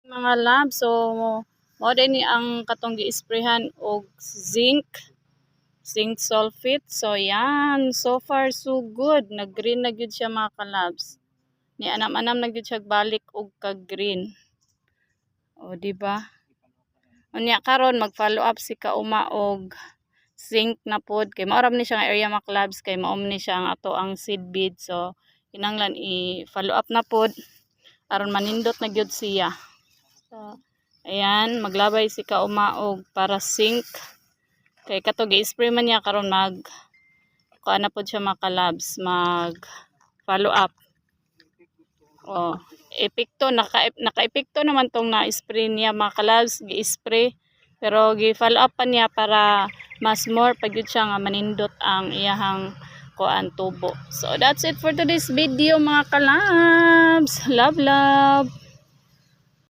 Mga lab, so mo din ni ang katong gi-sprayhan og zinc sulfate. So yan, so far so good. Nag-green na gyud siya mga kalabs. Ni anam-anam na gyud siya balik og ka-green. O di ba? Unya karon mag-follow up si kauma og zinc na pod kay mao ra ni siya nga area mga kalabs kay mao ni siya ang ato ang seed bed. So kinahanglan i-follow up na pod aron manindot na gyud siya. So ayan, maglabay si kauma og para zinc. Kay kato gi-spray man niya karon kuan na pod siya mga kalabs, mag follow up. Oh, epekto naka-epekto naman tong na-spray niya mga kalabs, gi-spray pero gi-follow up pa niya para mas more pagyud siya nga manindot ang iyahang kuan tubo. So that's it for today's video mga kalabs. Love.